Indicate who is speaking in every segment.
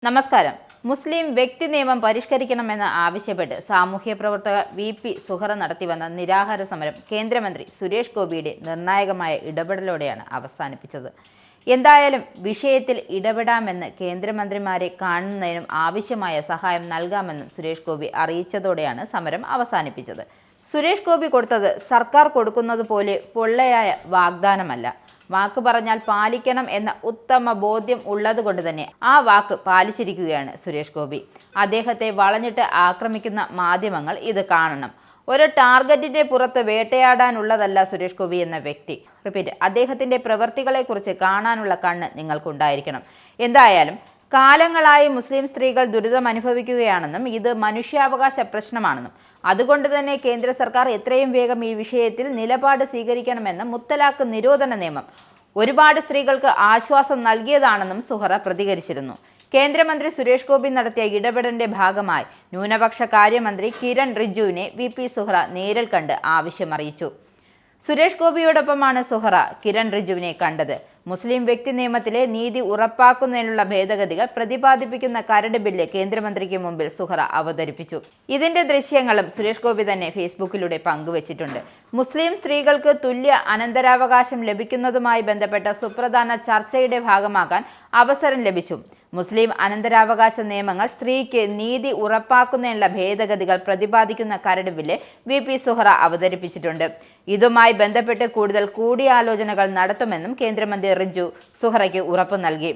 Speaker 1: നമസ്കാരം. മുസ്ലിം വ്യക്തി നിയമം പരിഷ്കരിക്കണമെന്ന് ആവശ്യപ്പെട്ട് സാമൂഹ്യ പ്രവർത്തക വി.പി. സുഹറ നടത്തിവന്ന നിരാഹാര സമരം കേന്ദ്രമന്ത്രി സുരേഷ് ഗോപിയുടെ നിർണായകമായ ഇടപെടലോടെയാണ് അവസാനിപ്പിച്ചത്. എന്തായാലും വിഷയത്തിൽ ഇടപെടാമെന്ന് കേന്ദ്രമന്ത്രിമാരെ കാണുന്നതിനും ആവശ്യമായ സഹായം നൽകാമെന്നും സുരേഷ് ഗോപി അറിയിച്ചതോടെയാണ് സമരം അവസാനിപ്പിച്ചത്. സുരേഷ് ഗോപി കൊടുത്തത് സർക്കാർ കൊടുക്കുന്നതുപോലെ പൊള്ളയായ വാഗ്ദാനമല്ല. വാക്ക് പറഞ്ഞാൽ പാലിക്കണം എന്ന ഉത്തമ ബോധ്യം ഉള്ളതുകൊണ്ട് തന്നെ ആ വാക്ക് പാലിച്ചിരിക്കുകയാണ് സുരേഷ് ഗോപി. അദ്ദേഹത്തെ വളഞ്ഞിട്ട് ആക്രമിക്കുന്ന മാധ്യമങ്ങൾ ഇത് കാണണം. ഒരു ടാർഗറ്റിന്റെ പുറത്ത് വേട്ടയാടാനുള്ളതല്ല സുരേഷ് ഗോപി എന്ന വ്യക്തി. അദ്ദേഹത്തിന്റെ പ്രവൃത്തികളെക്കുറിച്ച് കാണാനുള്ള കണ്ണ് നിങ്ങൾക്കുണ്ടായിരിക്കണം. എന്തായാലും കാലങ്ങളായി മുസ്ലിം സ്ത്രീകൾ ദുരിതം അനുഭവിക്കുകയാണെന്നും ഇത് മനുഷ്യാവകാശ പ്രശ്നമാണെന്നും അതുകൊണ്ട് തന്നെ കേന്ദ്ര സർക്കാർ എത്രയും വേഗം ഈ വിഷയത്തിൽ നിലപാട് സ്വീകരിക്കണമെന്ന് മുത്തലാഖ് നിരോധന നിയമം ഒരുപാട് സ്ത്രീകൾക്ക് ആശ്വാസം നൽകിയതാണെന്നും സുഹറ പ്രതികരിച്ചിരുന്നു. കേന്ദ്രമന്ത്രി സുരേഷ് ഗോപി നടത്തിയ ഇടപെടലിന്റെ ഭാഗമായി ന്യൂനപക്ഷ കാര്യമന്ത്രി കിരൺ റിജിജുവിനെ വി.പി. സുഹറ നേരിൽ കണ്ട് ആവശ്യമറിയിച്ചു. സുരേഷ് ഗോപിയോടൊപ്പമാണ് സുഹറ കിരൺ റിജിജുവിനെ കണ്ടത്. മുസ്ലിം വ്യക്തി നിയമത്തിലെ നീതി ഉറപ്പാക്കുന്നതിനുള്ള ഭേദഗതികൾ പ്രതിപാദിപ്പിക്കുന്ന കരട് ബില്ല് കേന്ദ്രമന്ത്രിക്ക് മുമ്പിൽ സുഹറ അവതരിപ്പിച്ചു. ഇതിന്റെ ദൃശ്യങ്ങളും സുരേഷ് ഗോപി തന്നെ ഫേസ്ബുക്കിലൂടെ പങ്കുവച്ചിട്ടുണ്ട്. മുസ്ലിം സ്ത്രീകൾക്ക് തുല്യ അനന്തരാവകാശം ലഭിക്കുന്നതുമായി ബന്ധപ്പെട്ട സുപ്രധാന ചർച്ചയുടെ ഭാഗമാകാൻ അവസരം ലഭിച്ചു. മുസ്ലിം അനന്തരാവകാശ നിയമങ്ങൾ സ്ത്രീക്ക് നീതി ഉറപ്പാക്കുന്നതിനുള്ള ഭേദഗതികൾ പ്രതിപാദിക്കുന്ന കരട് ബില്ല് വി.പി. സുഹറ അവതരിപ്പിച്ചിട്ടുണ്ട്. ഇതുമായി ബന്ധപ്പെട്ട് കൂടുതൽ കൂടിയാലോചനകൾ നടത്തുമെന്നും കേന്ദ്രമന്ത്രി റിജിജു സുഹറയ്ക്ക് ഉറപ്പു നൽകി.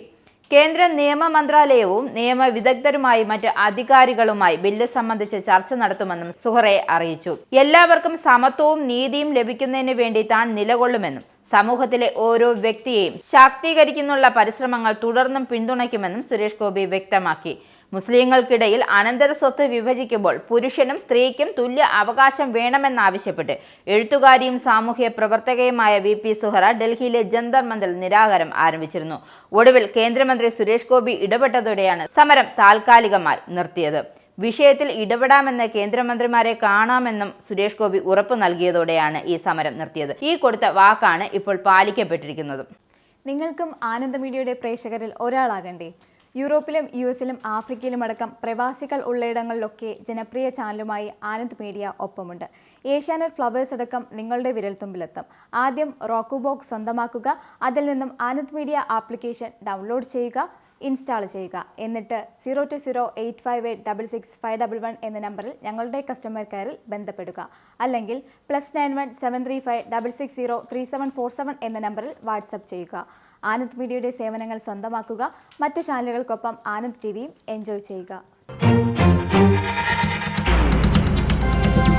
Speaker 1: കേന്ദ്ര നിയമ മന്ത്രാലയവും നിയമ വിദഗ്ധരുമായി മറ്റ് അധികാരികളുമായി ബില്ല് സംബന്ധിച്ച് ചർച്ച നടത്തുമെന്നും സുഹറയെ അറിയിച്ചു. എല്ലാവർക്കും സമത്വവും നീതിയും ലഭിക്കുന്നതിന് വേണ്ടി താൻ നിലകൊള്ളുമെന്നും സമൂഹത്തിലെ ഓരോ വ്യക്തിയെയും ശാക്തീകരിക്കുന്നുള്ള പരിശ്രമങ്ങൾ തുടർന്നും പിന്തുണയ്ക്കുമെന്നും സുരേഷ് ഗോപി വ്യക്തമാക്കി. മുസ്ലിങ്ങൾക്കിടയിൽ അനന്തര സ്വത്ത് വിഭജിക്കുമ്പോൾ പുരുഷനും സ്ത്രീക്കും തുല്യ അവകാശം വേണമെന്നാവശ്യപ്പെട്ട് എഴുത്തുകാരിയും സാമൂഹ്യ പ്രവർത്തകയുമായ വി.പി. സുഹറ ഡൽഹിയിലെ ജന്തർ മന്ദിറിൽ നിരാഹാരം ആരംഭിച്ചിരുന്നു. ഒടുവിൽ കേന്ദ്രമന്ത്രി സുരേഷ് ഗോപി ഇടപെട്ടതോടെയാണ് സമരം താൽക്കാലികമായി നിർത്തിയത്. വിഷയത്തിൽ ഇടപെടാമെന്ന് കേന്ദ്രമന്ത്രിമാരെ കാണാമെന്നും സുരേഷ് ഗോപി ഉറപ്പു നൽകിയതോടെയാണ് ഈ സമരം നിർത്തിയത്. ഈ കൊടുത്ത വാക്കാണ് ഇപ്പോൾ പാലിക്കപ്പെട്ടിരിക്കുന്നത്.
Speaker 2: നിങ്ങൾക്കും ആനന്ദ മീഡിയയുടെ പ്രേക്ഷകരിൽ ഒരാളാകണ്ടേ? യൂറോപ്പിലും യു.എസിലും ആഫ്രിക്കയിലുമടക്കം പ്രവാസികൾ ഉള്ളയിടങ്ങളിലൊക്കെ ജനപ്രിയ ചാനലുമായി ആനന്ദ് മീഡിയ ഒപ്പമുണ്ട്. ഏഷ്യാനെറ്റ് ഫ്ലവേഴ്സ് അടക്കം നിങ്ങളുടെ വിരൽത്തുമ്പിലെത്തും. ആദ്യം റോക്കു ബോക്സ് സ്വന്തമാക്കുക. അതിൽ നിന്നും ആനന്ദ് മീഡിയ ആപ്ലിക്കേഷൻ ഡൗൺലോഡ് ചെയ്യുക, ഇൻസ്റ്റാൾ ചെയ്യുക. എന്നിട്ട് 0208586651 എന്ന നമ്പറിൽ ഞങ്ങളുടെ കസ്റ്റമർ കെയറിൽ ബന്ധപ്പെടുക. അല്ലെങ്കിൽ +91 735 660 3747 എന്ന നമ്പറിൽ വാട്സപ്പ് ചെയ്യുക. ആനന്ദ് മീഡിയയുടെ സേവനങ്ങൾ സ്വന്തമാക്കുക. മറ്റു ചാനലുകൾക്കൊപ്പം ആനന്ദ് ടിവിയും എൻജോയ് ചെയ്യുക.